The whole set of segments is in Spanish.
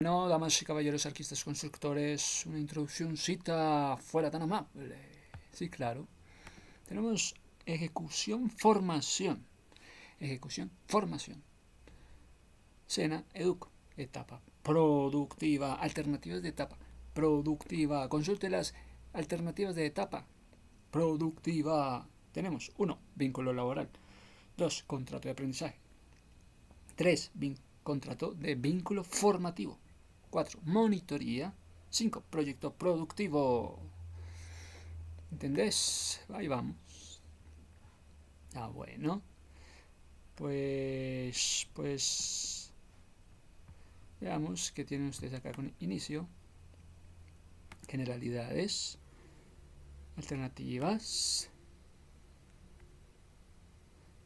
No, damas y caballeros, arquistas constructores, una introduccióncita fuera tan amable. Sí, claro. Tenemos ejecución, formación. Ejecución, formación. Sena, Educo. Etapa productiva. Alternativas de etapa productiva. Consulte las alternativas de etapa productiva. Tenemos 1. Vínculo laboral. 2. Contrato de aprendizaje. 3. Contrato de vínculo formativo. 4. Monitoría. 5. Proyecto productivo. ¿Entendés? Ahí vamos. Bueno. Pues veamos qué tienen ustedes acá con inicio. Generalidades. Alternativas.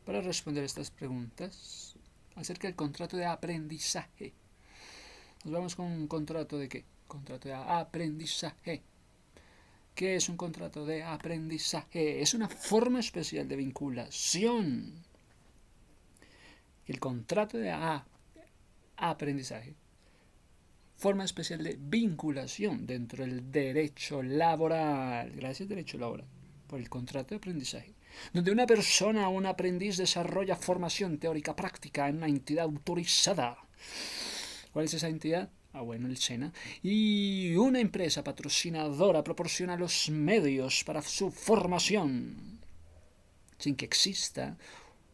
Para responder estas preguntas acerca del contrato de aprendizaje. Nos vamos con un contrato de qué? Contrato de aprendizaje. ¿Qué es un contrato de aprendizaje? Es una forma especial de vinculación. El contrato de aprendizaje, forma especial de vinculación dentro del derecho laboral. Gracias, derecho laboral, por el contrato de aprendizaje, donde una persona o un aprendiz desarrolla formación teórica práctica en una entidad autorizada. ¿Cuál es esa entidad? Bueno, el SENA. Y una empresa patrocinadora proporciona los medios para su formación, sin que exista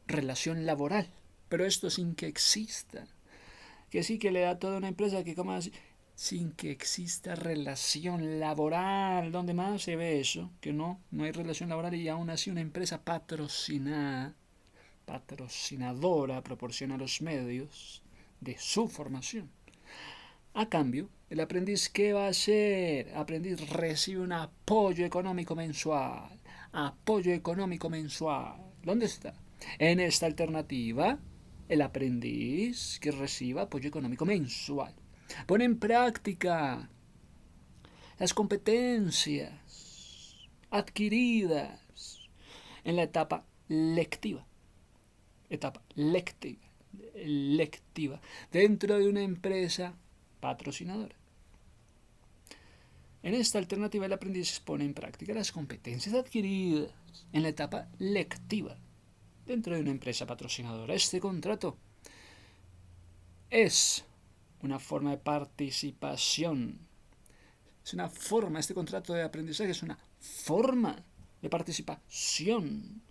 relación laboral. Pero esto sin que exista. Que sí que le da toda una empresa que como así, sin que exista relación laboral. ¿Dónde más se ve eso? Que no hay relación laboral y aún así una empresa patrocinadora proporciona los medios de su formación. A cambio, el aprendiz, ¿qué va a hacer? El aprendiz recibe un apoyo económico mensual. Apoyo económico mensual. ¿Dónde está? En esta alternativa, el aprendiz que reciba apoyo económico mensual pone en práctica las competencias adquiridas en la etapa lectiva. Etapa lectiva dentro de una empresa patrocinadora. En esta alternativa, el aprendiz pone en práctica las competencias adquiridas en la etapa lectiva dentro de una empresa patrocinadora. Este contrato es una forma de participación. Este contrato de aprendizaje es una forma de participación.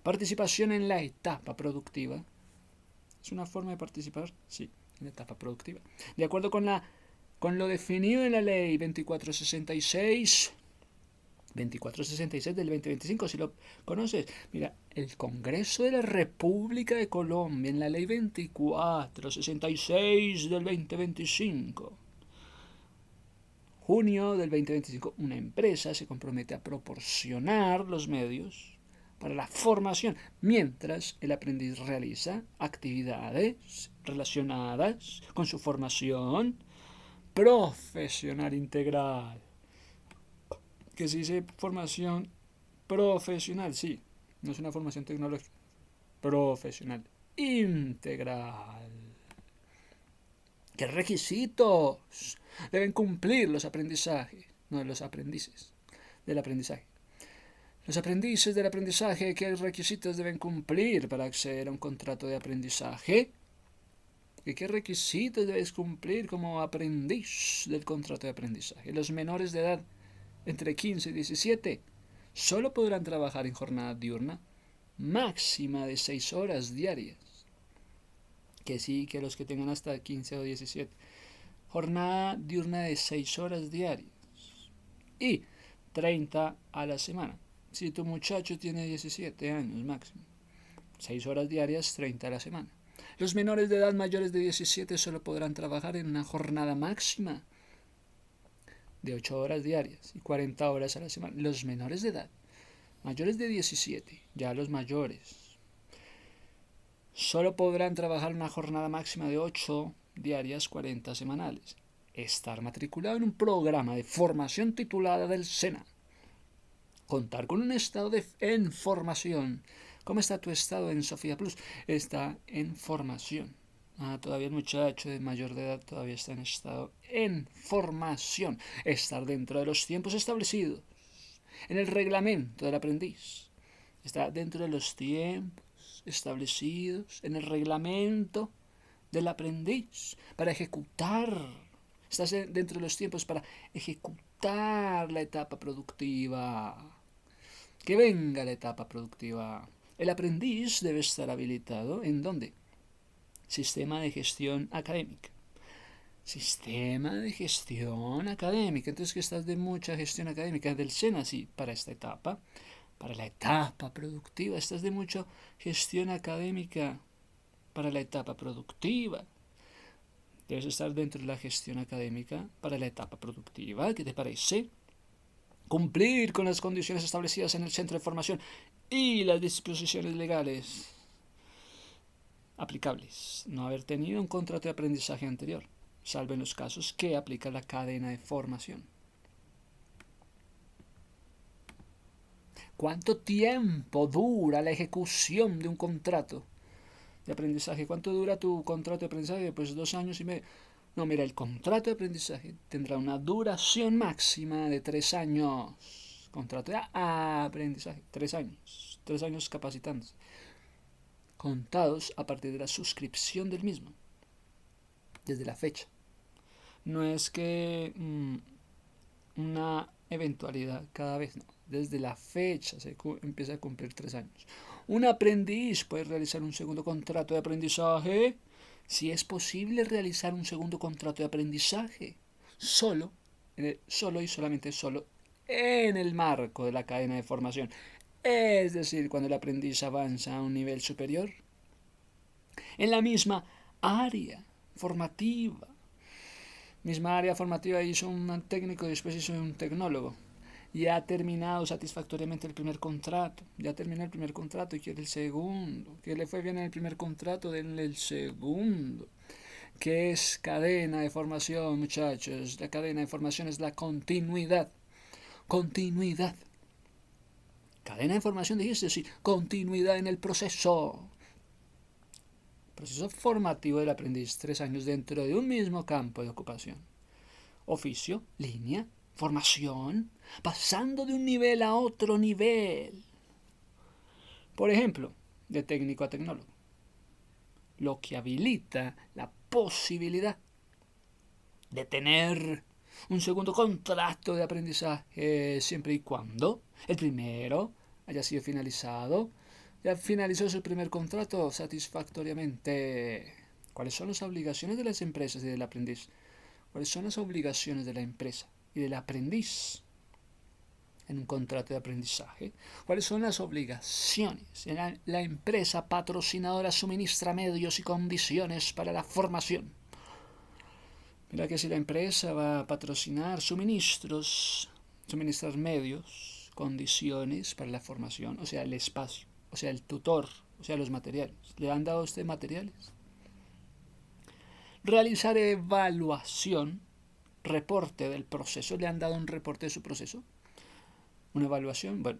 Participación en la etapa productiva. ¿Es una forma de participar? Sí, en la etapa productiva. De acuerdo con lo definido en la ley 2466 del 2025, si lo conoces. Mira, el Congreso de la República de Colombia, en la ley 2466 del 2025, junio del 2025, una empresa se compromete a proporcionar los medios para la formación, mientras el aprendiz realiza actividades relacionadas con su formación profesional integral. Que se dice formación profesional, sí, no es una formación tecnológica, profesional integral. ¿Qué requisitos deben cumplir los aprendizajes? No, los aprendices del aprendizaje. Los aprendices del aprendizaje, ¿qué requisitos deben cumplir para acceder a un contrato de aprendizaje? ¿Qué requisitos debes cumplir como aprendiz del contrato de aprendizaje? Los menores de edad entre 15 y 17 solo podrán trabajar en jornada diurna máxima de 6 horas diarias. Que sí, que los que tengan hasta 15 o 17. Jornada diurna de 6 horas diarias. Y 30 a la semana. Si tu muchacho tiene 17 años máximo, 6 horas diarias, 30 a la semana. Los menores de edad mayores de 17 solo podrán trabajar en una jornada máxima de 8 horas diarias y 40 horas a la semana. Los menores de edad mayores de 17, ya los mayores, solo podrán trabajar una jornada máxima de 8 diarias, 40 semanales. Estar matriculado en un programa de formación titulada del SENA. Contar con un estado en formación. ¿Cómo está tu estado en Sofía Plus? Está en formación. Todavía el muchacho de mayor de edad todavía está en estado en formación. Estar dentro de los tiempos establecidos. En el reglamento del aprendiz. Está dentro de los tiempos establecidos. En el reglamento del aprendiz. Para ejecutar. Estás dentro de los tiempos para ejecutar la etapa productiva. Que venga la etapa productiva. El aprendiz debe estar habilitado ¿en dónde? Sistema de gestión académica. Sistema de gestión académica. Entonces, que estás de mucha gestión académica del SENA, sí, para esta etapa. Para la etapa productiva. Estás de mucha gestión académica para la etapa productiva. Debes estar dentro de la gestión académica para la etapa productiva. ¿Qué te parece? Cumplir con las condiciones establecidas en el centro de formación y las disposiciones legales aplicables. No haber tenido un contrato de aprendizaje anterior, salvo en los casos que aplica la cadena de formación. ¿Cuánto tiempo dura la ejecución de un contrato de aprendizaje? ¿Cuánto dura tu contrato de aprendizaje? Pues 2 años y medio. No, mira, el contrato de aprendizaje tendrá una duración máxima de 3 años. Contrato de aprendizaje, 3 años. 3 años capacitándose. Contados a partir de la suscripción del mismo. Desde la fecha. No es que una eventualidad cada vez, no. Desde la fecha se empieza a cumplir 3 años. Un aprendiz puede realizar un segundo contrato de aprendizaje si es posible realizar un segundo contrato de aprendizaje solo y solamente solo en el marco de la cadena de formación. Es decir, cuando el aprendiz avanza a un nivel superior en la misma área formativa. Misma área formativa, hizo un técnico y después hizo un tecnólogo. Ya ha terminado satisfactoriamente el primer contrato. Ya terminó el primer contrato y quiere el segundo. Que le fue bien en el primer contrato, denle el segundo. ¿Qué es cadena de formación, muchachos? La cadena de formación es la continuidad. Continuidad. Cadena de formación, dijiste, sí. Continuidad en el proceso. Proceso formativo del aprendiz, 3 años dentro de un mismo campo de ocupación. Oficio, línea, formación, pasando de un nivel a otro nivel. Por ejemplo, de técnico a tecnólogo. Lo que habilita la posibilidad de tener un segundo contrato de aprendizaje siempre y cuando el primero haya sido finalizado. Ya finalizó su primer contrato satisfactoriamente. ¿Cuáles son las obligaciones de las empresas y del aprendiz? ¿Cuáles son las obligaciones de la empresa y del aprendiz en un contrato de aprendizaje? ¿Cuáles son las obligaciones? La empresa patrocinadora suministra medios y condiciones para la formación. Mira que si la empresa va a patrocinar suministrar medios, condiciones para la formación, o sea, el espacio, o sea, el tutor, o sea, los materiales. ¿Le han dado a usted materiales? Realizar evaluación, reporte del proceso. ¿Le han dado un reporte de su proceso? Una evaluación, bueno,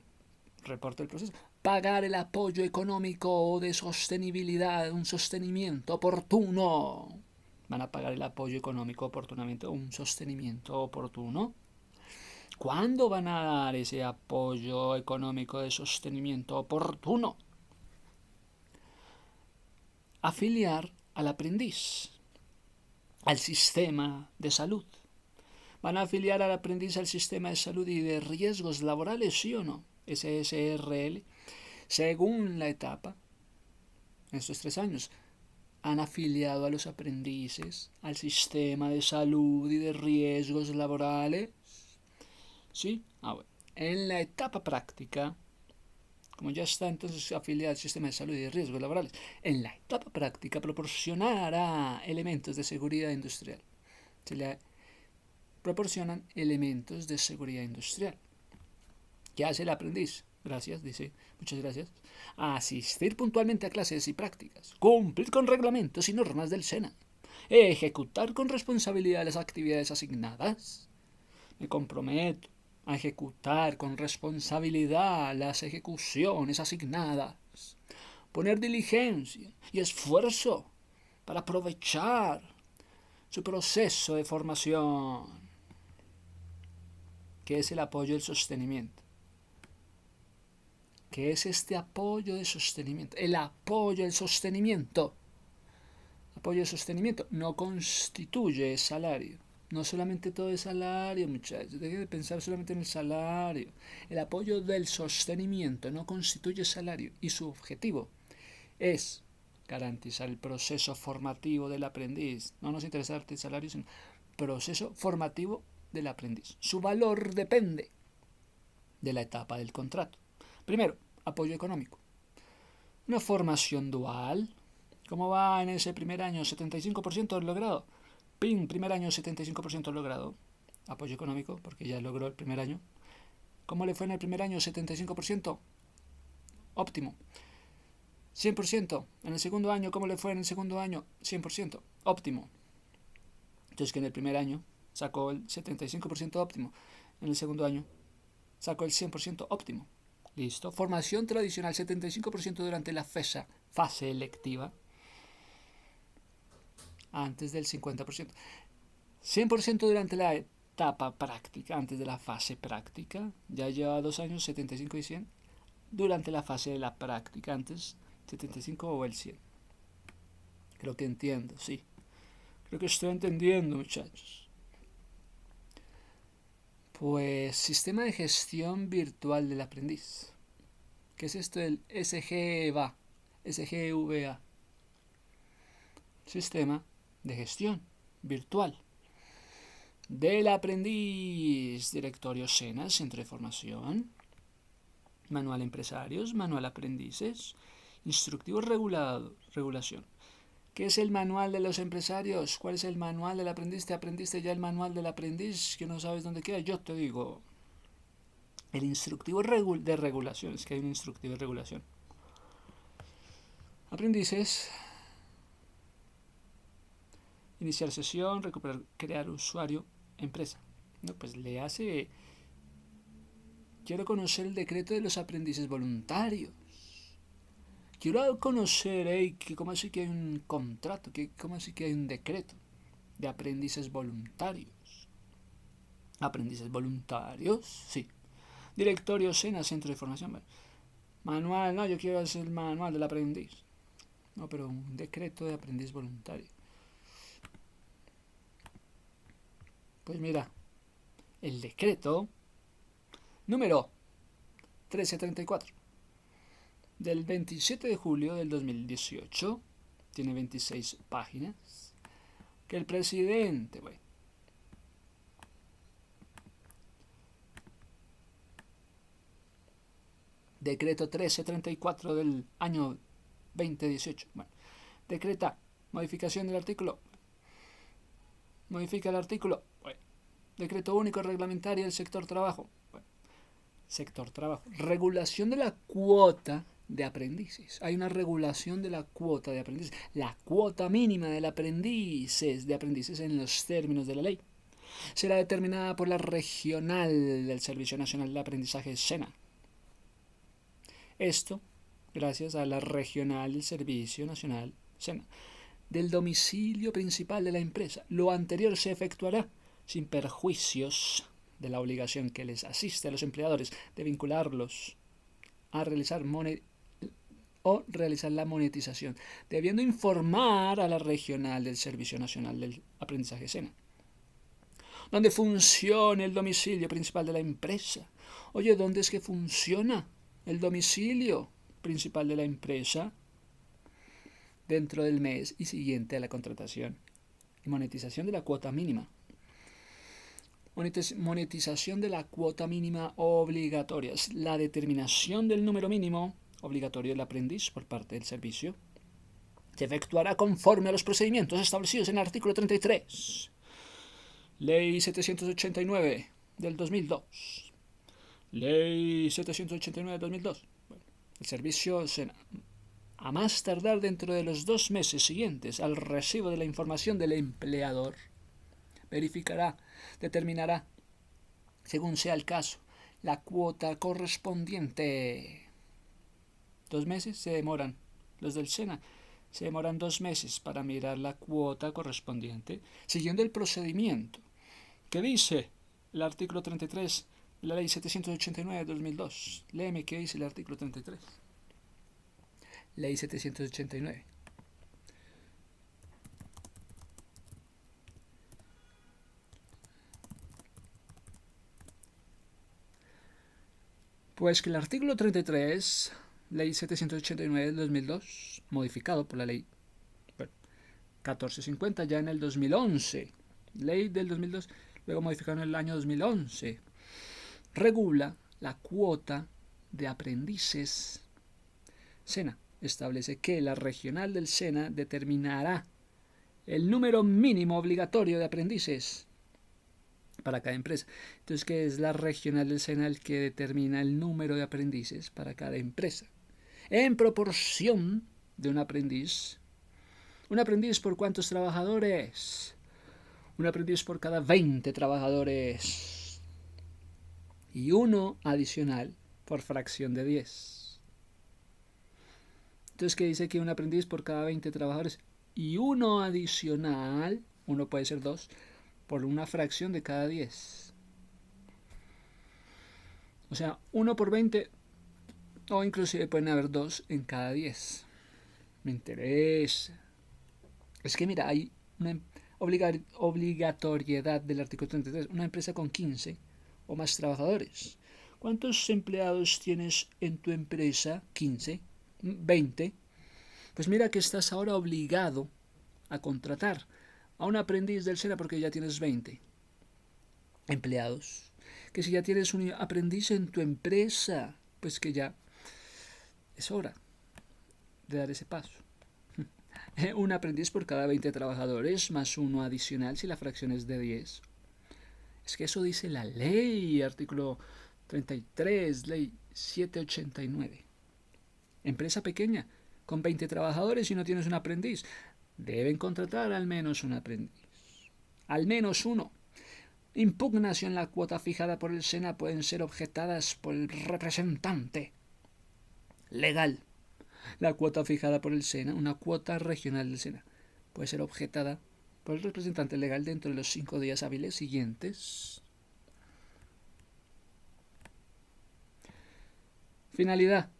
reporte del proceso. Pagar el apoyo económico de sostenibilidad, un sostenimiento oportuno. Van a pagar el apoyo económico oportunamente, un sostenimiento oportuno. ¿Cuándo van a dar ese apoyo económico de sostenimiento oportuno? Afiliar al aprendiz al sistema de salud. ¿Van a afiliar al aprendiz al sistema de salud y de riesgos laborales, sí o no? SSRL. Según la etapa, en estos 3 años, han afiliado a los aprendices al sistema de salud y de riesgos laborales. ¿Sí? Bueno. En la etapa práctica, como ya está entonces afiliado al sistema de salud y de riesgos laborales, en la etapa práctica proporcionará elementos de seguridad industrial. Se le proporcionan elementos de seguridad industrial. ¿Qué hace el aprendiz? Gracias, dice, muchas gracias. Asistir puntualmente a clases y prácticas. Cumplir con reglamentos y normas del SENA. Ejecutar con responsabilidad las actividades asignadas. Me comprometo a ejecutar con responsabilidad las ejecuciones asignadas. Poner diligencia y esfuerzo para aprovechar su proceso de formación, que es el apoyo y el sostenimiento. ¿Qué es este apoyo de sostenimiento? El apoyo, el sostenimiento. Apoyo y sostenimiento no constituye salario. No solamente todo es salario, muchachos. Dejen de pensar solamente en el salario. El apoyo del sostenimiento no constituye salario y su objetivo es garantizar el proceso formativo del aprendiz. No nos interesa el salario, sino proceso formativo del aprendiz. Su valor depende de la etapa del contrato. Primero, apoyo económico. Una formación dual. ¿Cómo va en ese primer año? 75% logrado. PIN, primer año 75% logrado. Apoyo económico, porque ya logró el primer año. ¿Cómo le fue en el primer año? 75%. Óptimo. 100%. En el segundo año, ¿cómo le fue en el segundo año? 100%. Óptimo. Entonces que en el primer año sacó el 75% óptimo. En el segundo año sacó el 100% óptimo. Listo. Formación tradicional, 75% durante la fase electiva. Antes del 50%. 100% durante la etapa práctica, antes de la fase práctica. Ya lleva 2 años, 75 y 100. Durante la fase de la práctica, antes 75 o el 100. Creo que entiendo, sí. Creo que estoy entendiendo, muchachos. Pues sistema de gestión virtual del aprendiz. ¿Qué es esto del SGVA? SGVA. Sistema de gestión virtual del aprendiz. Directorio SENA, Centro de Formación. Manual Empresarios, Manual Aprendices. Instructivo regulación. ¿Qué es el manual de los empresarios? ¿Cuál es el manual del aprendiz? ¿Te aprendiste ya el manual del aprendiz? Que no sabes dónde queda. Yo te digo. El instructivo de regulación. Es que hay un instructivo de regulación. Aprendices. Iniciar sesión, recuperar, crear usuario, empresa. No, pues le hace. Quiero conocer el decreto de los aprendices voluntarios. Quiero conocer, ¿cómo así que hay un contrato? ¿Cómo así que hay un decreto de aprendices voluntarios? ¿Aprendices voluntarios? Sí. Directorio SENA, Centro de Formación. Bueno. Manual, no, yo quiero hacer el manual del aprendiz. No, pero un decreto de aprendiz voluntario. Pues mira, el decreto número 1334 del 27 de julio del 2018, tiene 26 páginas, que el presidente, decreto 1334 del año 2018, decreta modificación del artículo, modifica el artículo, decreto único reglamentario del sector trabajo, sector trabajo, regulación de la cuota de aprendices. Hay una regulación de la cuota de aprendices. La cuota mínima de aprendices en los términos de la ley será determinada por la regional del Servicio Nacional de Aprendizaje SENA. Esto gracias a la regional del Servicio Nacional SENA del domicilio principal de la empresa. Lo anterior se efectuará sin perjuicios de la obligación que les asiste a los empleadores de vincularlos a realizar la monetización, debiendo informar a la regional del Servicio Nacional del Aprendizaje SENA, donde funcione el domicilio principal de la empresa. Oye, ¿dónde es que funciona el domicilio principal de la empresa? Dentro del mes y siguiente a la contratación y monetización de la cuota mínima. Monetización de la cuota mínima obligatoria. La determinación del número mínimo obligatorio del aprendiz por parte del servicio se efectuará conforme a los procedimientos establecidos en el artículo 33. Ley 789 del 2002. Ley 789 del 2002. El servicio a más tardar dentro de los 2 meses siguientes al recibo de la información del empleador, verificará, determinará, según sea el caso, la cuota correspondiente. 2 meses se demoran. Los del SENA Se demoran 2 meses para mirar la cuota correspondiente, siguiendo el procedimiento. ¿Qué dice el artículo 33 de la ley 789 de 2002? Léeme qué dice el artículo 33. Ley 789. Pues que el artículo 33, ley 789 del 2002, modificado por la ley 1450 ya en el 2011, ley del 2002, luego modificada en el año 2011, regula la cuota de aprendices SENA. Establece que la regional del SENA determinará el número mínimo obligatorio de aprendices para cada empresa. Entonces, ¿qué es la regional del SENA? El que determina el número de aprendices para cada empresa, en proporción de un aprendiz. ¿Un aprendiz por cuántos trabajadores? Un aprendiz por cada 20 trabajadores. Y uno adicional por fracción de 10. Entonces, ¿qué dice que un aprendiz por cada 20 trabajadores? Y uno adicional, uno puede ser 2, por una fracción de cada 10. O sea, 1 por 20, o inclusive pueden haber 2 en cada 10. Me interesa. Es que mira, hay una obligatoriedad del artículo 33. Una empresa con 15 o más trabajadores. ¿Cuántos empleados tienes en tu empresa? 15, 20. Pues mira que estás ahora obligado a contratar a un aprendiz del SENA porque ya tienes 20 empleados. Que si ya tienes un aprendiz en tu empresa, pues que ya es hora de dar ese paso. Un aprendiz por cada 20 trabajadores más uno adicional si la fracción es de 10. Es que eso dice la ley, artículo 33, ley 789. Empresa pequeña, con 20 trabajadores y no tienes un aprendiz, deben contratar al menos un aprendiz. Al menos uno. Impugnación a la cuota fijada por el SENA pueden ser objetadas por el representante legal. La cuota fijada por el SENA, una cuota regional del SENA, puede ser objetada por el representante legal dentro de los 5 días hábiles siguientes. Finalidad: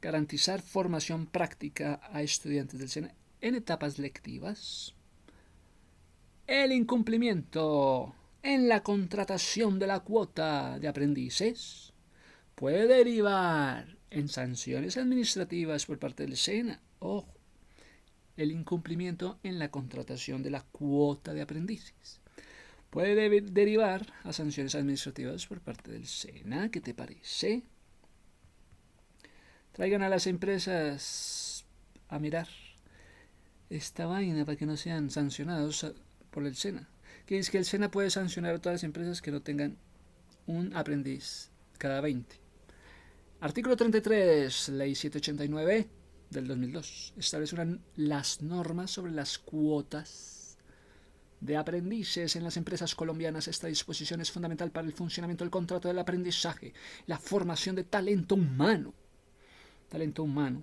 garantizar formación práctica a estudiantes del SENA en etapas lectivas. El incumplimiento en la contratación de la cuota de aprendices puede derivar en sanciones administrativas por parte del SENA. Ojo, el incumplimiento en la contratación de la cuota de aprendices puede derivar a sanciones administrativas por parte del SENA. ¿Qué te parece? Traigan a las empresas a mirar esta vaina para que no sean sancionados por el SENA. Que es que el SENA puede sancionar a todas las empresas que no tengan un aprendiz cada 20. Artículo 33, ley 789 del 2002. Establece las normas sobre las cuotas de aprendices en las empresas colombianas. Esta disposición es fundamental para el funcionamiento del contrato del aprendizaje, la formación de talento humano. Talento humano.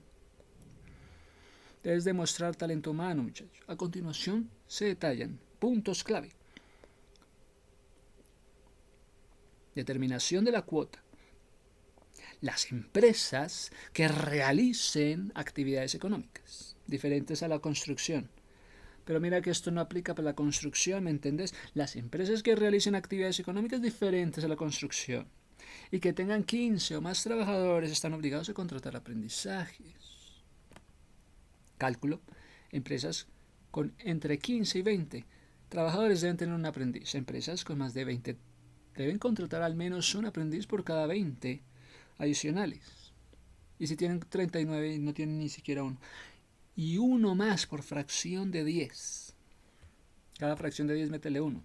Debes demostrar talento humano, muchachos. A continuación se detallan puntos clave. Determinación de la cuota. Las empresas que realicen actividades económicas diferentes a la construcción. Pero mira que esto no aplica para la construcción, ¿me entendés? Las empresas que realicen actividades económicas diferentes a la construcción y que tengan 15 o más trabajadores están obligados a contratar aprendizajes. Cálculo: empresas con entre 15 y 20 trabajadores deben tener un aprendiz. Empresas con más de 20 deben contratar al menos un aprendiz por cada 20 adicionales. Y si tienen 39 no tienen ni siquiera uno. Y uno más por fracción de 10. Cada fracción de 10 métele uno.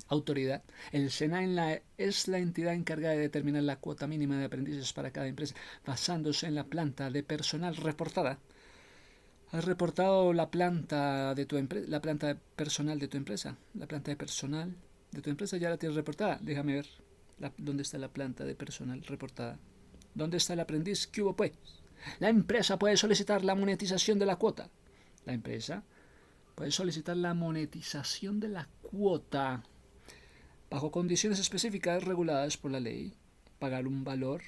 Autoridad: el SENA es la entidad encargada de determinar la cuota mínima de aprendices para cada empresa, basándose en la planta de personal reportada. ¿Has reportado la planta de tu empresa, la planta de personal de tu empresa? La planta de personal de tu empresa ya la tienes reportada. Déjame ver dónde está la planta de personal reportada. ¿Dónde está el aprendiz? ¿Qué hubo pues? La empresa puede solicitar la monetización de la cuota la empresa puede solicitar la monetización de la cuota bajo condiciones específicas reguladas por la ley, pagar un valor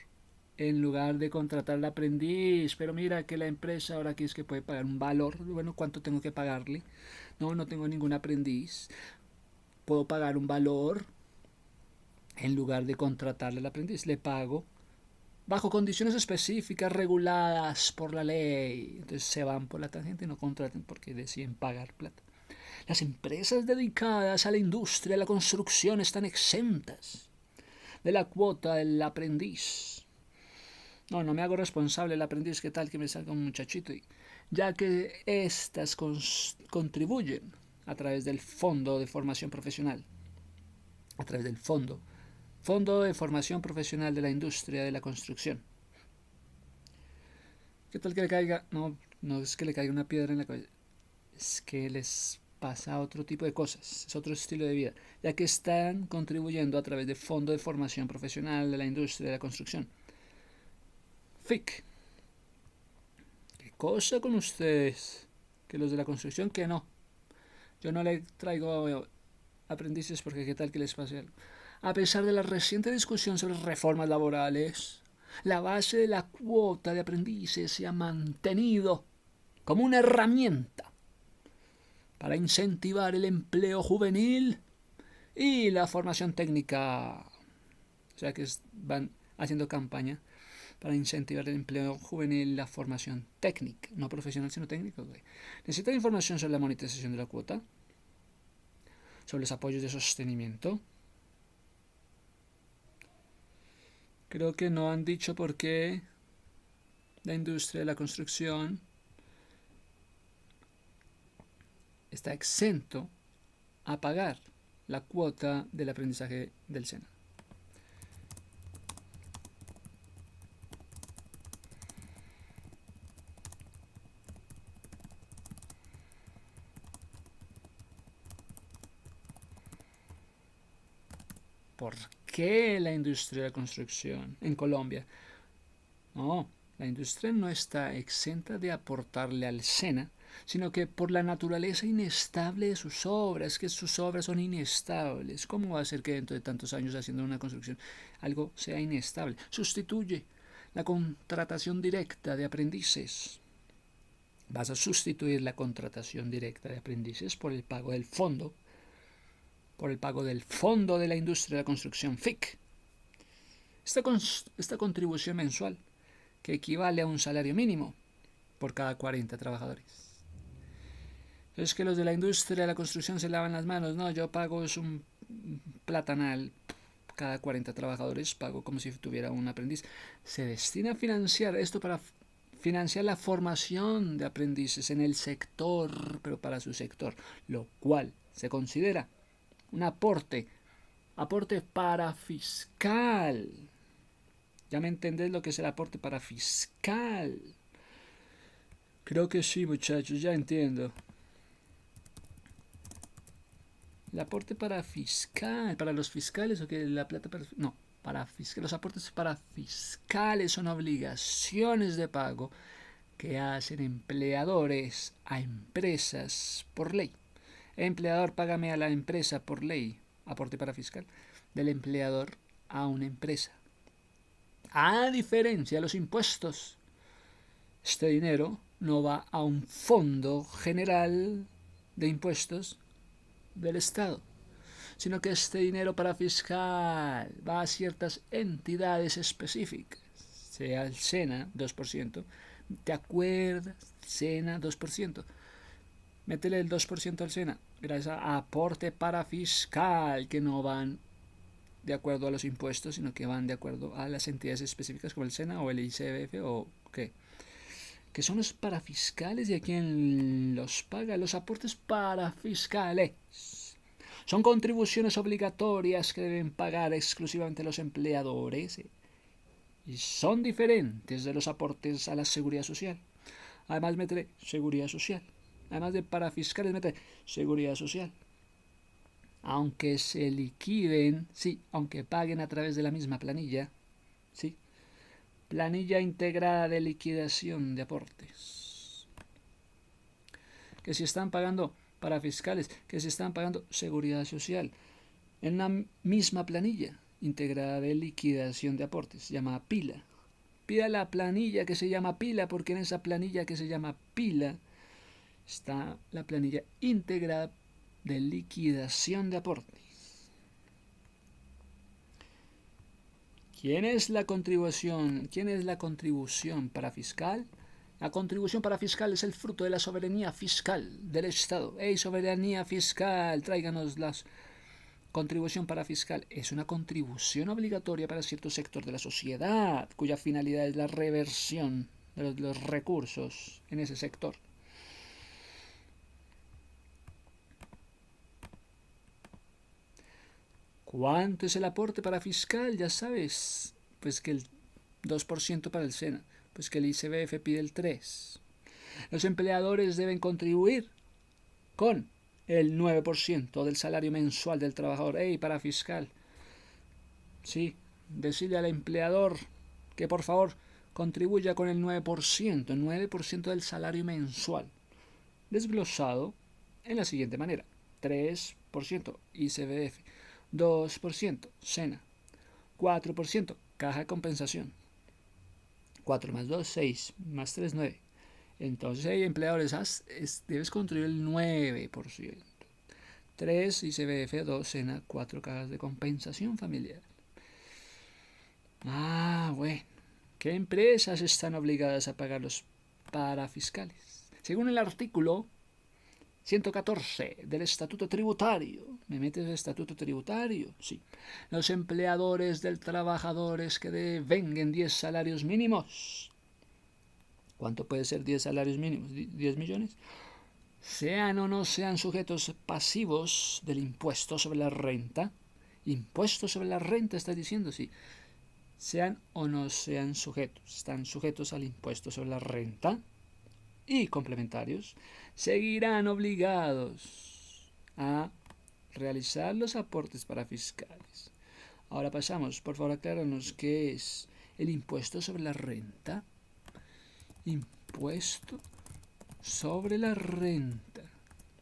en lugar de contratar al aprendiz. Pero mira que la empresa ahora aquí es que puede pagar un valor. Bueno, ¿cuánto tengo que pagarle? No, no tengo ningún aprendiz. Puedo pagar un valor en lugar de contratarle al aprendiz. Le pago bajo condiciones específicas reguladas por la ley. Entonces se van por la tangente y no contraten porque deciden pagar plata. Las empresas dedicadas a la industria de la construcción están exentas de la cuota del aprendiz. No, no me hago responsable del aprendiz, que tal que me salga un muchachito, ya que éstas contribuyen a través del Fondo de Formación Profesional, a través del Fondo de Formación Profesional de la Industria de la Construcción. ¿Qué tal que le caiga? No, no es que le caiga una piedra en la cabeza, es que les pasa otro tipo de cosas, es otro estilo de vida, ya que están contribuyendo a través del Fondo de Formación Profesional de la Industria de la Construcción. FIC. ¿Qué cosa con ustedes? Que los de la construcción, que no. Yo no le traigo aprendices porque qué tal que les pase algo. A pesar de la reciente discusión sobre reformas laborales, la base de la cuota de aprendices se ha mantenido como una herramienta para incentivar el empleo juvenil y la formación técnica. O sea que van haciendo campaña para incentivar el empleo juvenil y la formación técnica, no profesional sino técnica. ¿Necesitan información sobre la monetización de la cuota? ¿Sobre los apoyos de sostenimiento? Creo que no han dicho por qué la industria de la construcción está exento a pagar la cuota del aprendizaje del SENA. ¿Por qué la industria de la construcción en Colombia? No, la industria no está exenta de aportarle al SENA, sino que por la naturaleza inestable de sus obras, que sus obras son inestables. ¿Cómo va a ser que dentro de tantos años haciendo una construcción algo sea inestable? Sustituye la contratación directa de aprendices. Vas a sustituir la contratación directa de aprendices por el pago del fondo, por el pago del Fondo de la Industria de la Construcción, FIC. Esta contribución mensual, que equivale a un salario mínimo por cada 40 trabajadores. Es que los de la industria de la construcción se lavan las manos. No, yo pago es un platanal. Cada 40 trabajadores pago como si tuviera un aprendiz. Se destina a financiar esto para financiar la formación de aprendices en el sector, pero para su sector, lo cual se considera un aporte parafiscal. ¿Ya me entendés lo que es el aporte parafiscal? Creo que sí, muchachos, ya entiendo. El aporte parafiscal, para los fiscales o que la plata para... No, los aportes parafiscales son obligaciones de pago que hacen empleadores a empresas por ley. Empleador, págame a la empresa por ley, aporte parafiscal, del empleador a una empresa. A diferencia de los impuestos, este dinero no va a un fondo general de impuestos del Estado, sino que este dinero parafiscal va a ciertas entidades específicas, sea el SENA 2%, ¿te acuerdas? SENA 2%, métele el 2% al SENA, gracias a aporte parafiscal que no van de acuerdo a los impuestos, sino que van de acuerdo a las entidades específicas como el SENA o el ICBF o qué. Que son los parafiscales y a quien los paga. Los aportes parafiscales son contribuciones obligatorias que deben pagar exclusivamente los empleadores y son diferentes de los aportes a la seguridad social. Además meteré seguridad social. Además de parafiscales meteré seguridad social. Aunque se liquiden, sí, aunque paguen a través de la misma planilla, sí. Planilla integrada de liquidación de aportes. que si están pagando para fiscales, que si están pagando seguridad social, en una misma planilla integrada de liquidación de aportes, llamada pila. Pida la planilla que se llama pila, porque en esa planilla que se llama pila está la planilla integrada de liquidación de aportes. ¿Quién es la contribución? ¿Quién es la contribución para fiscal? La contribución para fiscal es el fruto de la soberanía fiscal del Estado. ¡Ey, soberanía fiscal! Tráiganos la contribución para fiscal. Es una contribución obligatoria para cierto sector de la sociedad, cuya finalidad es la reversión de los recursos en ese sector. ¿Cuánto es el aporte para fiscal? Ya sabes, pues que el 2% para el SENA, pues que el ICBF pide el 3%. Los empleadores deben contribuir con el 9% del salario mensual del trabajador. ¡Ey, para fiscal! Sí, decirle al empleador que por favor contribuya con el 9% del salario mensual, desglosado en la siguiente manera: 3% ICBF, 2% SENA, 4% caja de compensación. 4 más 2, 6, más 3, 9. Entonces, hey, empleadores, debes contribuir el 9%. 3 ICBF, 2 SENA, 4 cajas de compensación familiar. Bueno. ¿Qué empresas están obligadas a pagar los parafiscales? Según el artículo 114 del Estatuto Tributario. ¿Me metes el Estatuto Tributario? Sí. Los empleadores del trabajadores que devenguen 10 salarios mínimos. ¿Cuánto puede ser 10 salarios mínimos? ¿10 millones? Sean o no sean sujetos pasivos del impuesto sobre la renta. Impuesto sobre la renta, está diciendo, sí. Sean o no sean sujetos. Están sujetos al impuesto sobre la renta. Y complementarios, seguirán obligados a realizar los aportes para fiscales. Ahora pasamos, por favor, acláranos qué es el impuesto sobre la renta. Impuesto sobre la renta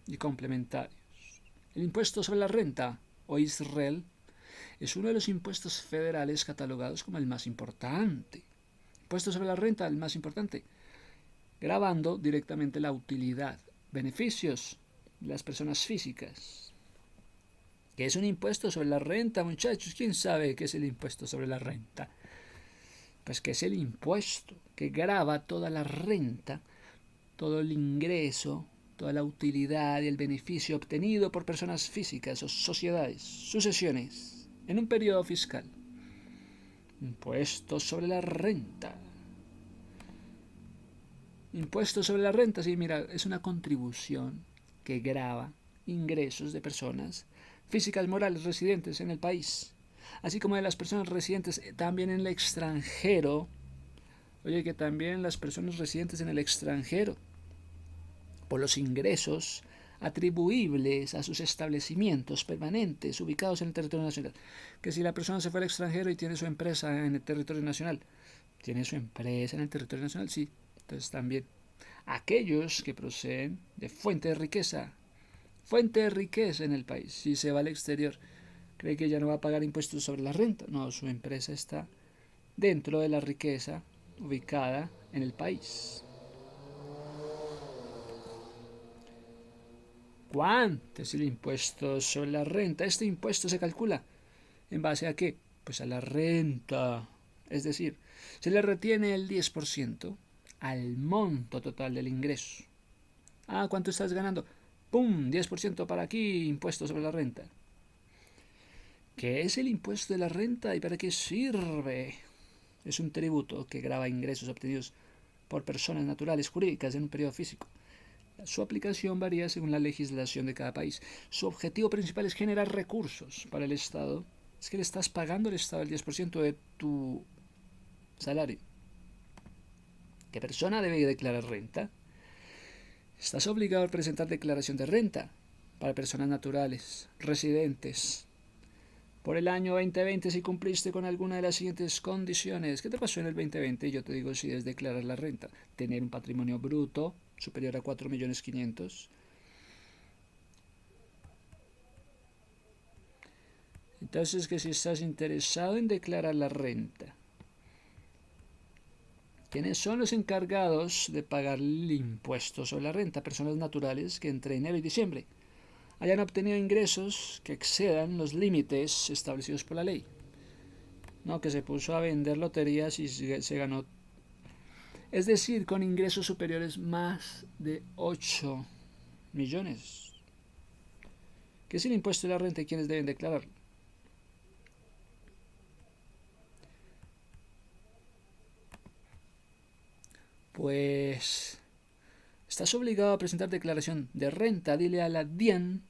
y complementarios. El impuesto sobre la renta, o ISREL, es uno de los impuestos federales catalogados como el más importante. Impuesto sobre la renta, el más importante, gravando directamente la utilidad, beneficios de las personas físicas. ¿Qué es un impuesto sobre la renta, muchachos? ¿Quién sabe qué es el impuesto sobre la renta? Pues que es el impuesto que grava toda la renta, todo el ingreso, toda la utilidad y el beneficio obtenido por personas físicas o sociedades, sucesiones, en un periodo fiscal. Impuesto sobre la renta. Impuesto sobre la renta, sí, mira, es una contribución que grava ingresos de personas físicas morales residentes en el país, así como de las personas residentes también en el extranjero. Oye, que también las personas residentes en el extranjero, por los ingresos atribuibles a sus establecimientos permanentes ubicados en el territorio nacional. Que si la persona se fue al extranjero y tiene su empresa en el territorio nacional, tiene su empresa en el territorio nacional, sí. Entonces también aquellos que proceden de fuente de riqueza en el país. Si se va al exterior, cree que ya no va a pagar impuestos sobre la renta. No, su empresa está dentro de la riqueza ubicada en el país. ¿Cuánto es el impuesto sobre la renta? Este impuesto se calcula ¿en base a qué? Pues a la renta. Es decir, se le retiene el 10% al monto total del ingreso. ¿Cuánto estás ganando? ¡Pum! 10% para aquí, impuesto sobre la renta. ¿Qué es el impuesto de la renta y para qué sirve? Es un tributo que grava ingresos obtenidos por personas naturales jurídicas en un periodo físico. Su aplicación varía según la legislación de cada país. Su objetivo principal es generar recursos para el Estado. Es que le estás pagando al Estado el 10% de tu salario. ¿Qué persona debe declarar renta? Estás obligado a presentar declaración de renta para personas naturales, residentes. Por el año 2020, si cumpliste con alguna de las siguientes condiciones. ¿Qué te pasó en el 2020? Yo te digo si es declarar la renta. Tener un patrimonio bruto superior a 4.500.000. Entonces, que si estás interesado en declarar la renta, ¿quiénes son los encargados de pagar el impuesto sobre la renta? Personas naturales que entre enero y diciembre hayan obtenido ingresos que excedan los límites establecidos por la ley. No, que se puso a vender loterías y se ganó. Es decir, con ingresos superiores más de 8 millones. ¿Qué es el impuesto de la renta y quiénes deben declararlo? Pues estás obligado a presentar declaración de renta. Dile a la DIAN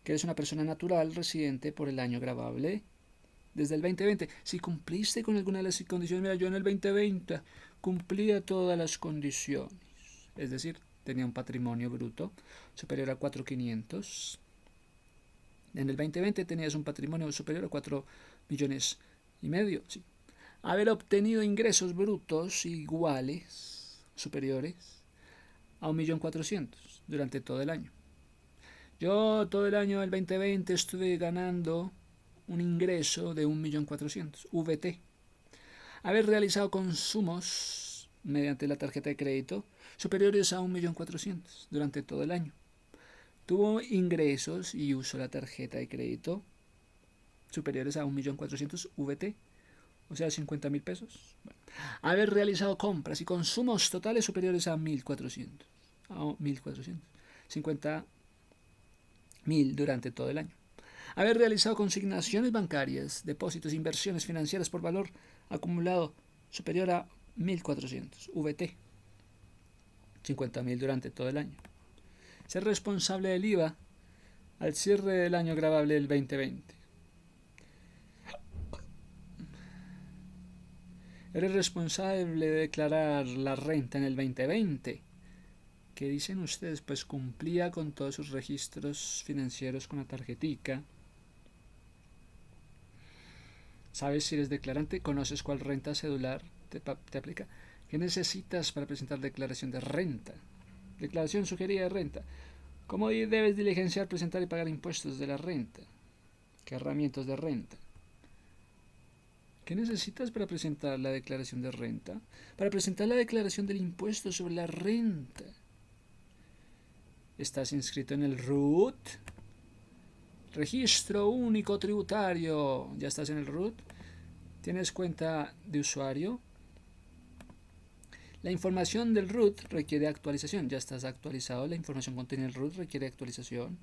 que eres una persona natural residente por el año gravable desde el 2020. Si cumpliste con alguna de las condiciones, mira, yo en el 2020 cumplía todas las condiciones. Es decir, tenía un patrimonio bruto superior a 4.500. En el 2020 tenías un patrimonio superior a 4,5 millones. Sí. Haber obtenido ingresos brutos iguales, superiores a 1.400.000 durante todo el año. Yo todo el año del 2020 estuve ganando un ingreso de 1.400.000, VT. Haber realizado consumos mediante la tarjeta de crédito superiores a 1.400.000 durante todo el año. Tuvo ingresos y usó la tarjeta de crédito superiores a 1.400.000 VT, o sea, 50.000 pesos. Bueno, haber realizado compras y consumos totales superiores a 1.400, 50.000 durante todo el año. Haber realizado consignaciones bancarias, depósitos, inversiones financieras por valor acumulado superior a 1.400 VT, 50.000 durante todo el año. Ser responsable del IVA al cierre del año gravable del 2020. Eres responsable de declarar la renta en el 2020. ¿Qué dicen ustedes? Pues cumplía con todos sus registros financieros con la tarjetica. ¿Sabes si eres declarante? ¿Conoces cuál renta cedular te aplica? ¿Qué necesitas para presentar declaración de renta? Declaración sugerida de renta. ¿Cómo debes diligenciar, presentar y pagar impuestos de la renta? ¿Qué herramientas de renta? ¿Qué necesitas para presentar la declaración de renta? Para presentar la declaración del impuesto sobre la renta. ¿Estás inscrito en el RUT? Registro único tributario. ¿Ya estás en el RUT? ¿Tienes cuenta de usuario? La información del RUT requiere actualización. ¿Ya estás actualizado? La información contenida en el RUT requiere actualización.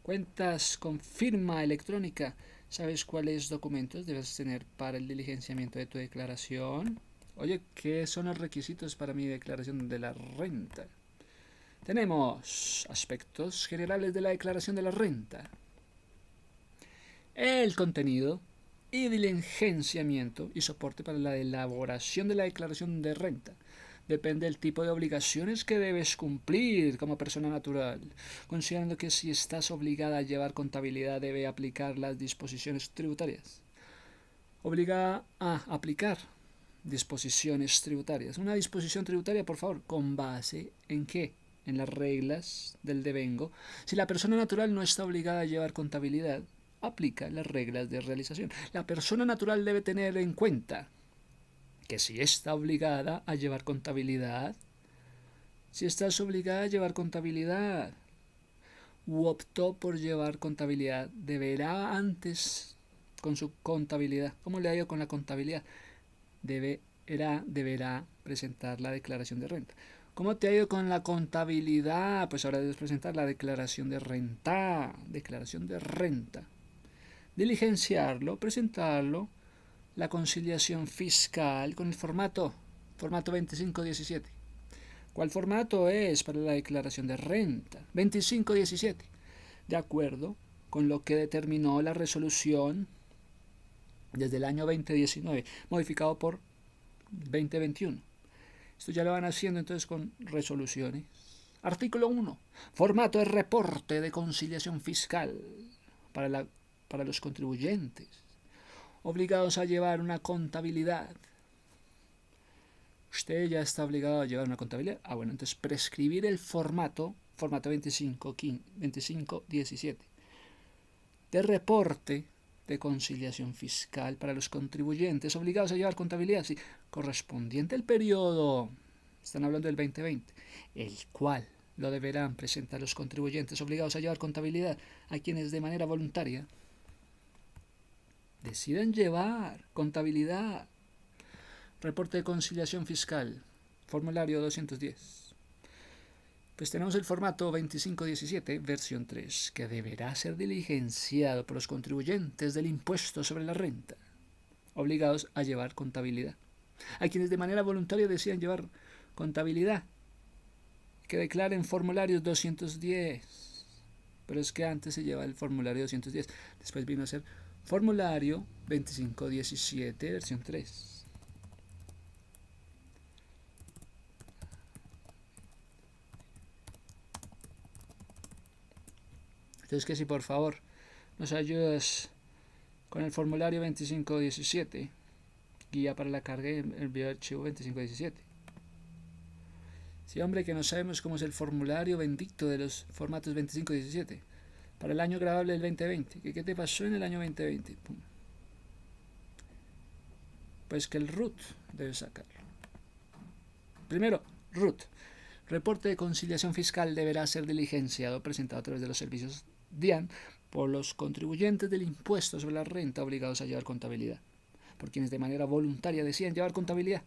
¿Cuentas con firma electrónica? ¿Sabes cuáles documentos debes tener para el diligenciamiento de tu declaración? Oye, ¿qué son los requisitos para mi declaración de la renta? Tenemos aspectos generales de la declaración de la renta. El contenido y diligenciamiento y soporte para la elaboración de la declaración de renta. Depende del tipo de obligaciones que debes cumplir como persona natural, considerando que si estás obligada a llevar contabilidad debe aplicar las disposiciones tributarias. Obligada a aplicar disposiciones tributarias. Una disposición tributaria, por favor, ¿con base en qué? En las reglas del devengo. Si la persona natural no está obligada a llevar contabilidad, aplica las reglas de realización. La persona natural debe tener en cuenta que si está obligada a llevar contabilidad, si estás obligada a llevar contabilidad u optó por llevar contabilidad, deberá antes con su contabilidad. ¿Cómo le ha ido con la contabilidad? Deberá presentar la declaración de renta. ¿Cómo te ha ido con la contabilidad? Pues ahora debes presentar la declaración de renta. Declaración de renta. Diligenciarlo, presentarlo, la conciliación fiscal con el formato 2517. ¿Cuál formato es para la declaración de renta? 2517. De acuerdo con lo que determinó la resolución desde el año 2019, modificado por 2021. Esto ya lo van haciendo entonces con resoluciones. Artículo 1. Formato de reporte de conciliación fiscal para los contribuyentes obligados a llevar una contabilidad. ¿Usted ya está obligado a llevar una contabilidad? Bueno, entonces prescribir el formato 2517, de reporte de conciliación fiscal para los contribuyentes obligados a llevar contabilidad, sí, correspondiente al periodo, están hablando del 2020, el cual lo deberán presentar los contribuyentes obligados a llevar contabilidad a quienes de manera voluntaria deciden llevar contabilidad. Reporte de conciliación fiscal, formulario 210. Pues tenemos el formato 2517, versión 3, que deberá ser diligenciado por los contribuyentes del impuesto sobre la renta, obligados a llevar contabilidad. A quienes de manera voluntaria decidan llevar contabilidad, que declaren formulario 210. Pero es que antes se lleva el formulario 210, después vino a ser formulario 2517, versión 3. Entonces que si por favor nos ayudas con el formulario 2517, guía para la carga y envío de archivo 2517. Sí, hombre, que no sabemos cómo es el formulario bendito de los formatos 2517 para el año grabable del 2020. ¿Qué te pasó en el año 2020? Pum. Pues que el RUT debe sacarlo. Primero, RUT. Reporte de conciliación fiscal deberá ser diligenciado, presentado a través de los servicios DIAN por los contribuyentes del impuesto sobre la renta obligados a llevar contabilidad, por quienes de manera voluntaria deciden llevar contabilidad,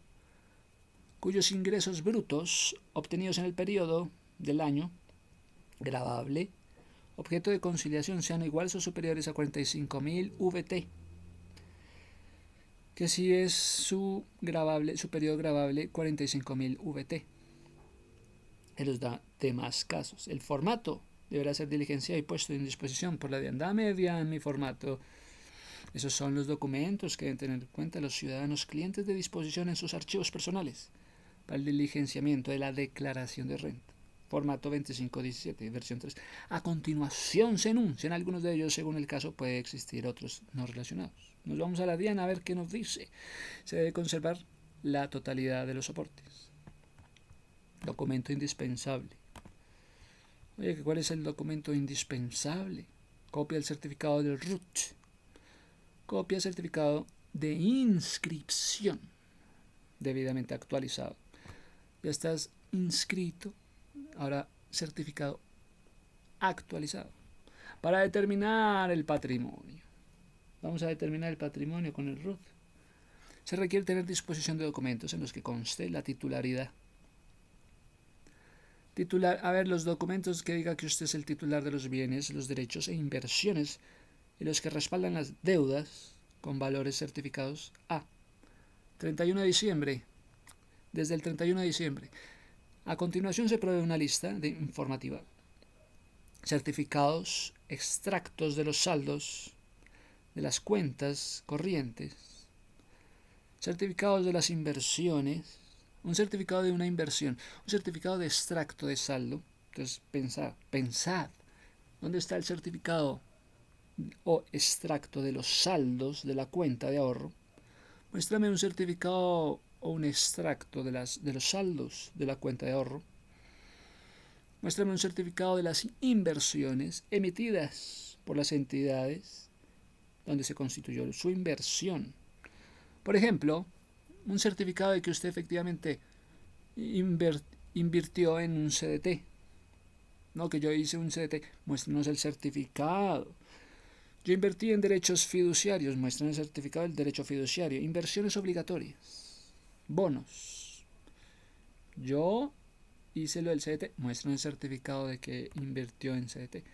cuyos ingresos brutos obtenidos en el periodo del año gravable objeto de conciliación sean iguales o superiores a 45.000 VT, que si es su periodo gravable 45.000 VT. En los demás casos, el formato deberá ser diligenciado y puesto en disposición por la DIAN. Dame DIAN mi formato. Esos son los documentos que deben tener en cuenta los ciudadanos clientes de disposición en sus archivos personales para el diligenciamiento de la declaración de renta. Formato 2517, versión 3. A continuación se enuncian algunos de ellos, según el caso puede existir otros no relacionados. Nos vamos a la DIAN a ver qué nos dice. Se debe conservar la totalidad de los soportes. Documento indispensable. Oye, ¿cuál es el documento indispensable? Copia del certificado del RUT. Copia del certificado de inscripción debidamente actualizado. Ya estás inscrito, ahora certificado actualizado. Para determinar el patrimonio. Vamos a determinar el patrimonio con el RUT. Se requiere tener disposición de documentos en los que conste la titularidad. Los documentos que diga que usted es el titular de los bienes, los derechos e inversiones y los que respaldan las deudas con valores certificados a 31 de diciembre. Desde el 31 de diciembre. A continuación se provee una lista informativa. Certificados, extractos de los saldos de las cuentas corrientes, certificados de las inversiones, un certificado de una inversión, un certificado de extracto de saldo. Entonces pensad, ¿dónde está el certificado o extracto de los saldos de la cuenta de ahorro? Muéstrame un certificado o un extracto de los saldos de la cuenta de ahorro. Muéstrame un certificado de las inversiones emitidas por las entidades donde se constituyó su inversión. Por ejemplo, un certificado de que usted efectivamente invirtió en un CDT. No, que yo hice un CDT. Muéstrenos el certificado. Yo invertí en derechos fiduciarios. Muéstrenos el certificado del derecho fiduciario. Inversiones obligatorias. Bonos. Yo hice lo del CDT. Muéstrenos el certificado de que invirtió en CDT.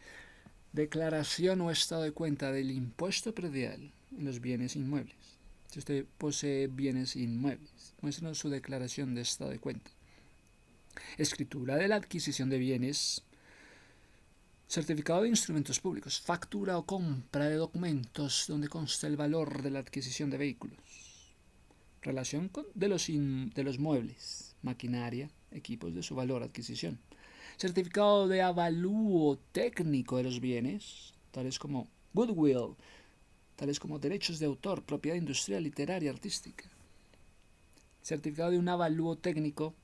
Declaración o estado de cuenta del impuesto predial en los bienes inmuebles. Si usted posee bienes inmuebles, muéstrenos su declaración de estado de cuenta. Escritura de la adquisición de bienes, certificado de instrumentos públicos, factura o compra de documentos donde consta el valor de la adquisición de vehículos, relación de los muebles, maquinaria, equipos de su valor, adquisición, certificado de avalúo técnico de los bienes, tales como goodwill, tales como derechos de autor, propiedad industrial, literaria, artística. Certificado de un avalúo técnico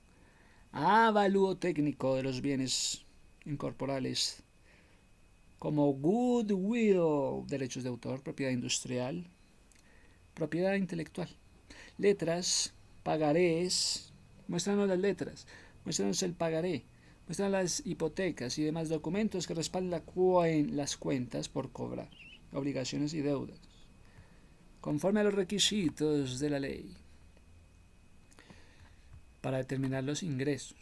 de los bienes incorporales, como goodwill, derechos de autor, propiedad industrial, propiedad intelectual. Letras, pagarés, muéstranos las letras, muéstranos el pagaré, muéstranos las hipotecas y demás documentos que respaldan las cuentas por cobrar, obligaciones y deudas, conforme a los requisitos de la ley. Para determinar los ingresos.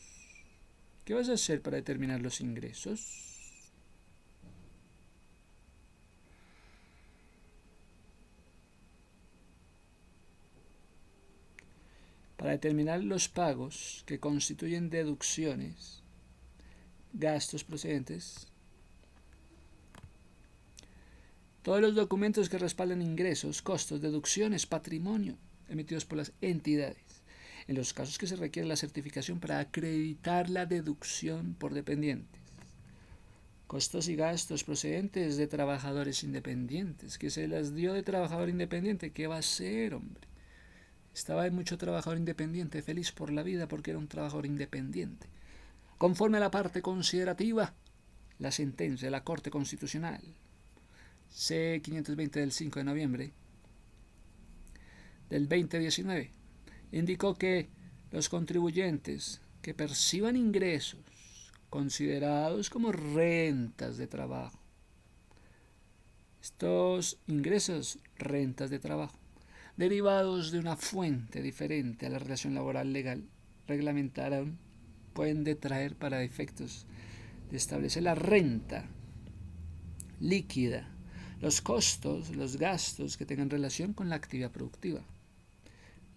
¿Qué vas a hacer para determinar los ingresos? Para determinar los pagos que constituyen deducciones, gastos procedentes, todos los documentos que respaldan ingresos, costos, deducciones, patrimonio emitidos por las entidades. En los casos que se requiere la certificación para acreditar la deducción por dependientes. Costos y gastos procedentes de trabajadores independientes. ¿Que se las dio de trabajador independiente? ¿Qué va a hacer, hombre? Estaba en mucho trabajador independiente, feliz por la vida porque era un trabajador independiente. Conforme a la parte considerativa, la sentencia de la Corte Constitucional C-520 del 5 de noviembre del 2019 indicó que los contribuyentes que perciban ingresos considerados como rentas de trabajo, estos ingresos, rentas de trabajo, derivados de una fuente diferente a la relación laboral legal reglamentada, pueden detraer para efectos de establecer la renta líquida, los costos, los gastos que tengan relación con la actividad productiva.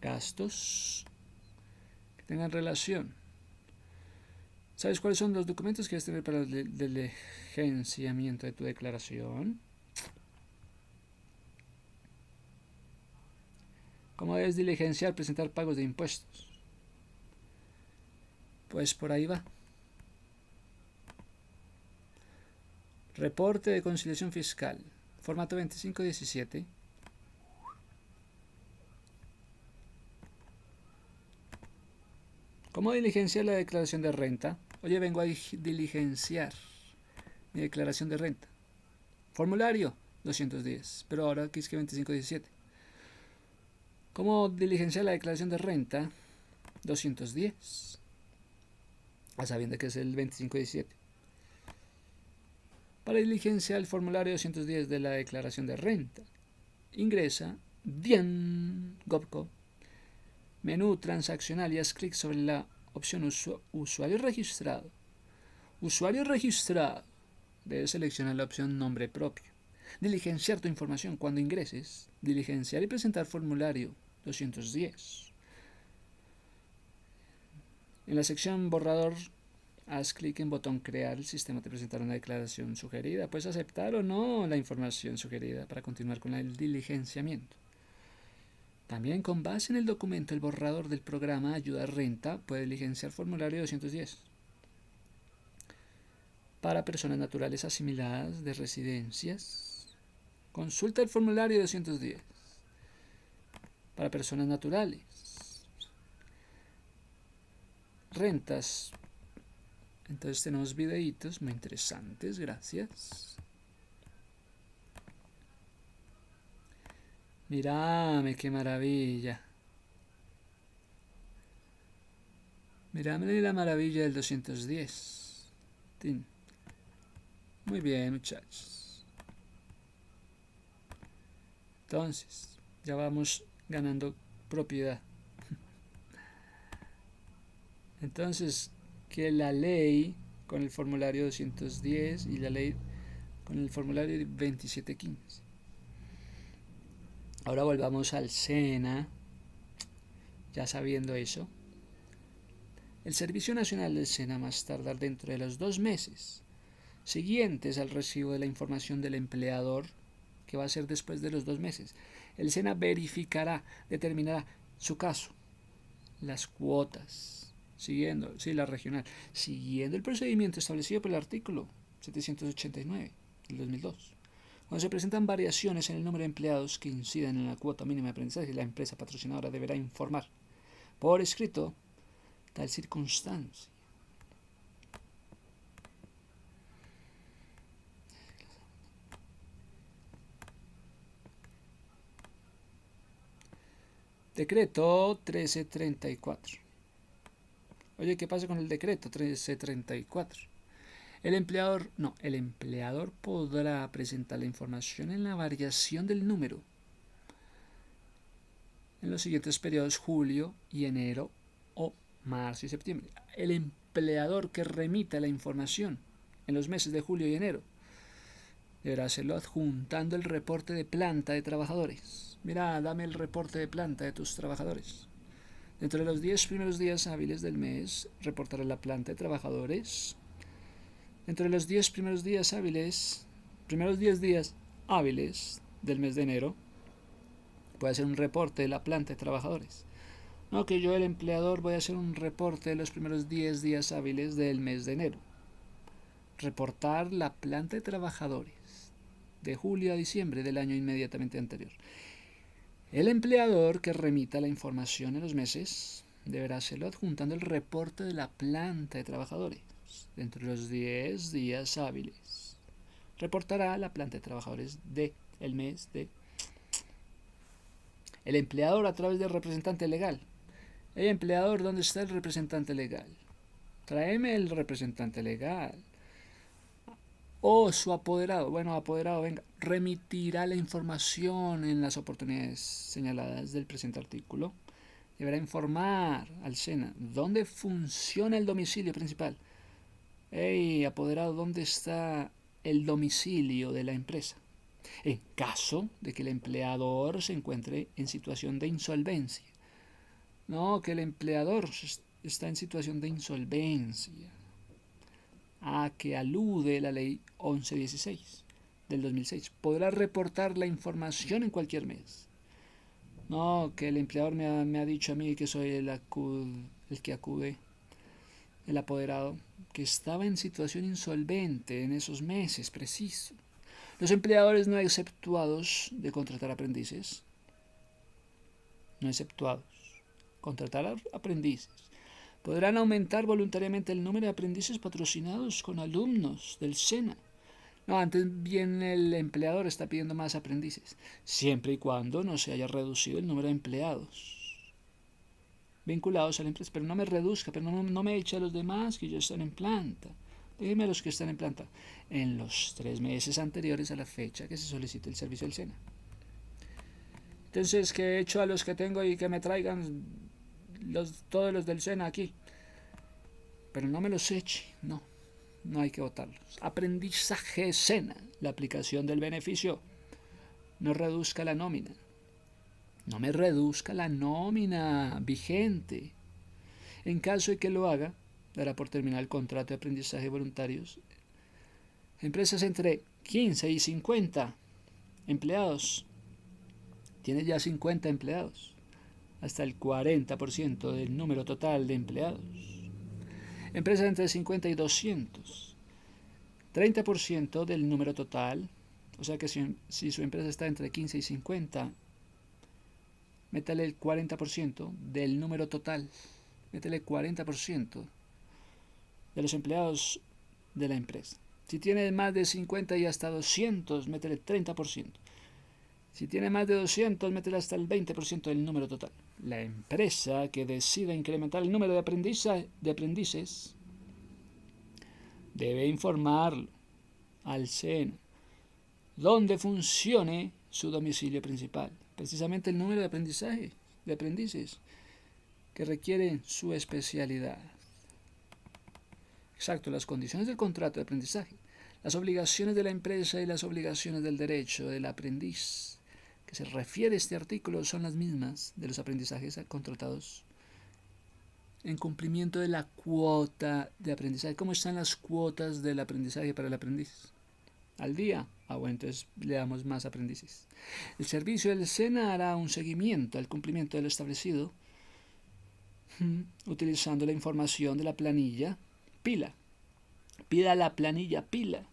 Gastos que tengan relación. ¿Sabes cuáles son los documentos que debes tener para el diligenciamiento de tu declaración? ¿Cómo debes diligenciar, presentar pagos de impuestos? Pues por ahí va. Reporte de conciliación fiscal, formato 2517. ¿Cómo diligenciar la declaración de renta? Oye, vengo a diligenciar mi declaración de renta. Formulario 210, pero ahora aquí es que 2517. ¿Cómo diligenciar la declaración de renta? 210. A sabiendo que es el 2517. Para diligenciar el formulario 210 de la declaración de renta, ingresa DIAN Gopco, menú transaccional y haz clic sobre la opción usuario registrado. Usuario registrado. Debes seleccionar la opción nombre propio. Diligenciar tu información cuando ingreses. Diligenciar y presentar formulario 210. En la sección borrador, haz clic en botón crear. El sistema te presentará una declaración sugerida. Puedes aceptar o no la información sugerida para continuar con el diligenciamiento. También con base en el documento, el borrador del programa Ayuda Renta puede diligenciar formulario 210 para personas naturales asimiladas de residencias. Consulta el formulario 210 para personas naturales. Rentas. Entonces tenemos videitos muy interesantes, gracias. Mírame, qué maravilla. Mírame la maravilla del 210. Tin. Muy bien, muchachos. Entonces, ya vamos ganando propiedad. Entonces, que la ley con el formulario 210 y la ley con el formulario 2715. Ahora volvamos al SENA, ya sabiendo eso. El Servicio Nacional del SENA, más tardar dentro de los 2 meses siguientes al recibo de la información del empleador, que va a ser después de los 2 meses, el SENA verificará, determinará su caso, las cuotas, la regional, siguiendo el procedimiento establecido por el artículo 789 del 2002. Cuando se presentan variaciones en el número de empleados que inciden en la cuota mínima de aprendizaje, la empresa patrocinadora deberá informar por escrito tal circunstancia. Decreto 1334. Oye, ¿qué pasa con el decreto 1334? El empleador podrá presentar la información en la variación del número en los siguientes periodos: julio y enero o marzo y septiembre. El empleador que remita la información en los meses de julio y enero deberá hacerlo adjuntando el reporte de planta de trabajadores. Mira, dame el reporte de planta de tus trabajadores. Dentro de los 10 primeros días hábiles del mes, reportará la planta de trabajadores. Dentro de los 10 primeros días hábiles del mes de enero, puede hacer un reporte de la planta de trabajadores. No, que yo, el empleador, voy a hacer un reporte de los primeros 10 días hábiles del mes de enero. Reportar la planta de trabajadores de julio a diciembre del año inmediatamente anterior. El empleador que remita la información en los meses deberá hacerlo adjuntando el reporte de la planta de trabajadores. Dentro de los 10 días hábiles, reportará la planta de trabajadores del mes de. El empleador a través del representante legal. El empleador, ¿dónde está el representante legal? Tráeme el representante legal. O su apoderado, venga, remitirá la información en las oportunidades señaladas del presente artículo. Deberá informar al SENA dónde funciona el domicilio principal. Hey, apoderado, ¿dónde está el domicilio de la empresa? En caso de que el empleador se encuentre en situación de insolvencia. No, que el empleador está en situación de insolvencia, a que alude la ley 1116 del 2006. Podrá reportar la información en cualquier mes. No, que el empleador me ha dicho a mí que soy el que acude, el apoderado, que estaba en situación insolvente en esos meses preciso. Los empleadores no exceptuados de contratar aprendices. No exceptuados. Contratar aprendices. Podrán aumentar voluntariamente el número de aprendices patrocinados con alumnos del SENA. No, antes bien el empleador está pidiendo más aprendices, siempre y cuando no se haya reducido el número de empleados vinculados a la empresa. Pero no me reduzca, pero no me eche a los demás que ya están en planta. Déjeme a los que están en planta en los 3 meses anteriores a la fecha que se solicite el servicio del SENA. Entonces, que echo a los que tengo y que me traigan todos los del SENA aquí. Pero no me los eche, no hay que votarlos. Aprendizaje SENA, la aplicación del beneficio. No reduzca la nómina. No me reduzca la nómina vigente. En caso de que lo haga, dará por terminar el contrato de aprendizaje voluntarios. Empresas entre 15 y 50 empleados. Tiene ya 50 empleados. Hasta el 40% del número total de empleados. Empresas entre 50 y 200. 30% del número total. O sea que si su empresa está entre 15 y 50, métale el 40% del número total. Métele 40% de los empleados de la empresa. Si tiene más de 50 y hasta 200, métele 30%. Si tiene más de 200, métele hasta el 20% del número total. La empresa que decida incrementar el número de aprendices debe informarlo al SENA donde funcione su domicilio principal. Precisamente el número de aprendices que requieren su especialidad. Exacto, las condiciones del contrato de aprendizaje, las obligaciones de la empresa y las obligaciones del derecho del aprendiz que se refiere a este artículo son las mismas de los aprendizajes contratados en cumplimiento de la cuota de aprendizaje. ¿Cómo están las cuotas del aprendizaje para el aprendiz? Al día. Bueno, entonces le damos más aprendices. El servicio del SENA hará un seguimiento al cumplimiento de lo establecido utilizando la información de la planilla pila. Pida la planilla pila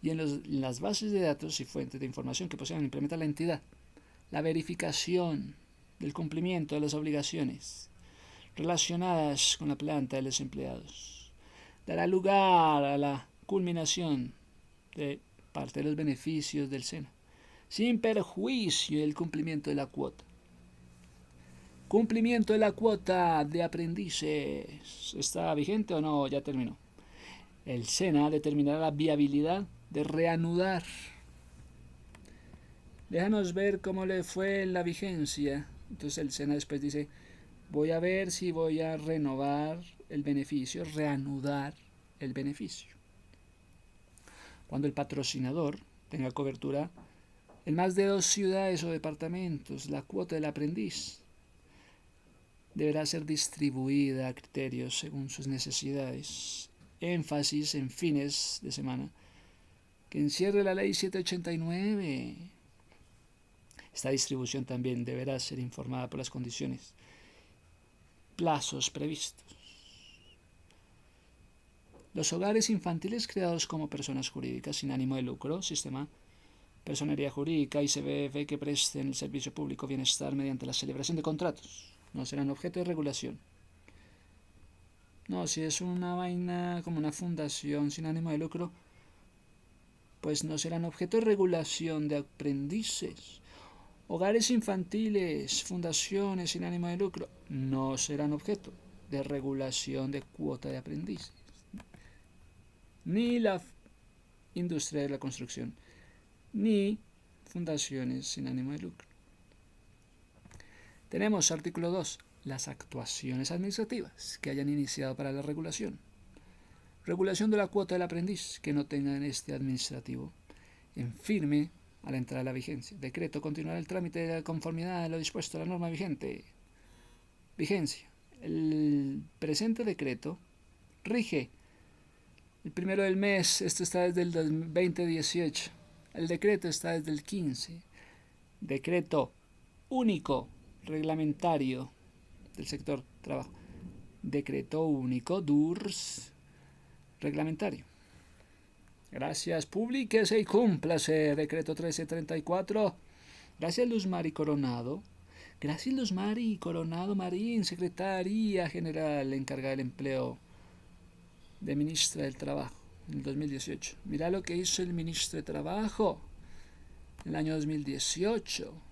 y en las bases de datos y fuentes de información que posean implementa la entidad. La verificación del cumplimiento de las obligaciones relacionadas con la planta de los empleados dará lugar a la culminación de parte de los beneficios del SENA, sin perjuicio del cumplimiento de la cuota. Cumplimiento de la cuota de aprendices. ¿Está vigente o no? Ya terminó. El SENA determinará la viabilidad de reanudar. Déjanos ver cómo le fue en la vigencia. Entonces el SENA después dice, voy a ver si voy a renovar el beneficio, reanudar el beneficio. Cuando el patrocinador tenga cobertura en más de 2 ciudades o departamentos, la cuota del aprendiz deberá ser distribuida a criterios según sus necesidades. Énfasis en fines de semana que encierre la ley 789. Esta distribución también deberá ser informada por las condiciones, plazos previstos. Los hogares infantiles creados como personas jurídicas sin ánimo de lucro, sistema personería jurídica y CBF que presten el servicio público bienestar mediante la celebración de contratos, no serán objeto de regulación. No, si es una vaina como una fundación sin ánimo de lucro, pues no serán objeto de regulación de aprendices. Hogares infantiles, fundaciones sin ánimo de lucro, no serán objeto de regulación de cuota de aprendices. Ni la industria de la construcción, ni fundaciones sin ánimo de lucro. Tenemos artículo 2. Las actuaciones administrativas que hayan iniciado para la regulación. Regulación de la cuota del aprendiz que no tengan este administrativo en firme a la entrada de la vigencia. Decreto continuará el trámite de conformidad de lo dispuesto a la norma vigente. Vigencia. El presente decreto rige el primero del mes. Esto está desde el 2018. El decreto está desde el 15. Decreto único reglamentario del sector trabajo. Decreto único DURS reglamentario. Gracias, publíquese y cúmplase. Decreto 1334. Gracias, Luz Mari Coronado. Gracias, Luz Mari Coronado Marín, Secretaría General encargada del empleo de Ministra del Trabajo en el 2018. Mira lo que hizo el Ministro de Trabajo en el año 2018.